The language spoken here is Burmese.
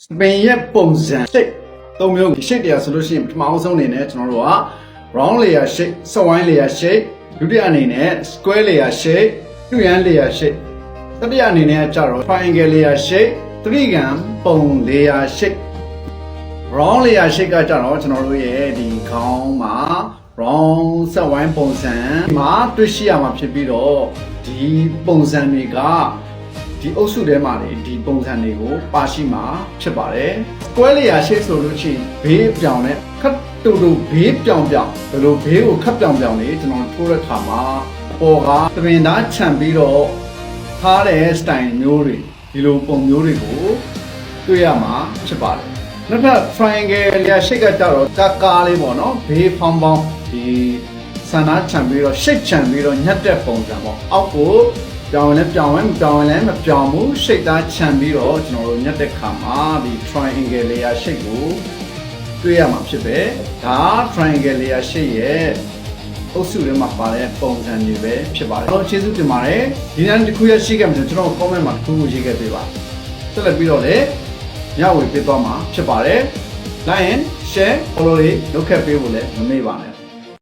စပင်ရဲ့ပုံစံ shape သုံးမျိုး shape တရားဆိုလို့ရှိရင်ပထမအောင်ဆုံးအနေနဲ့ကျွန်တော်တို့က round layer shape စဝိုင်း layer shape ဒုတိယအနေနဲ့ square layer shape တူရန် layer shape တတိယအနေနဲ့ကျတော့ triangle layer shape သတိကံပုံ layer shape round layer shape ကကျတော့ကျွန်တော်တို့ရဲ့ဒီခေါင်းမှာ round စဝိုင်းပုံစံမှာတွေ့ရှိရမှာဖြစ်ပြီးတော့ဒီပုံစံတွေကဒီအုပ်စုထဲမှာဒီပုံစံတွေကိုပါရှိမှာဖြစ်ပါတယ်။ square layer shape ဆိုလို့ရှိရင်ဘေးပြောင်နဲ့ခတ်တူတူဘေးပြောင်ပြောင်ဘယ်လိုဘေးကိုခတ်ပြောင်ပြောင်နေကျွန်တော်ထိုးတဲ့ခါမှာပေါ်ကသပင်သားခြံပြီးတော့ထားတဲ့ style မျိုးတွေဒီလိုပုံမျိုးတွေကိုတွေ့ရမှာဖြစ်ပါတယ်။နောက်ထပ် triangle layer shape ကကြတော့ကားလေးပေါ့နော်ဘေးဖောင်းဖောင်းဒီဆန်သားခြံပြီးတော့ shape ခြံပြီးတော့ညှက်တဲ့ပုံစံပေါ့အောက်ကိုပြောင်းလဲပြောင်းဝင်မပြောင်းလဲမပြောင်းဘူးရှိတ်သားခြံပြီးတော့ကျွန်တော်တို့ညက်တဲ့ခါမှာဒီ triangle layer shape ကိုတွေ့ရမှာဖြစ်ပဲဒါ triangle layer shape ရဲ့အုပ်စုထဲမှာပါတဲ့ပုံစံတွေပဲဖြစ်ပါတယ်ကျွန်တော်ကျေးဇူးတင်ပါတယ်ဒီနေ့တစ်ခုရရှိခဲ့မှကျွန်တော် comment မှာတစ်ခုရေးခဲ့ပေးပါဆက်လက်ပြီးတော့လည်းညဝေပေးသွားမှာဖြစ်ပါတယ် like and share follow လေးလုပ်ခဲ့ပေးဖို့လည်းမမေ့ပါနဲ့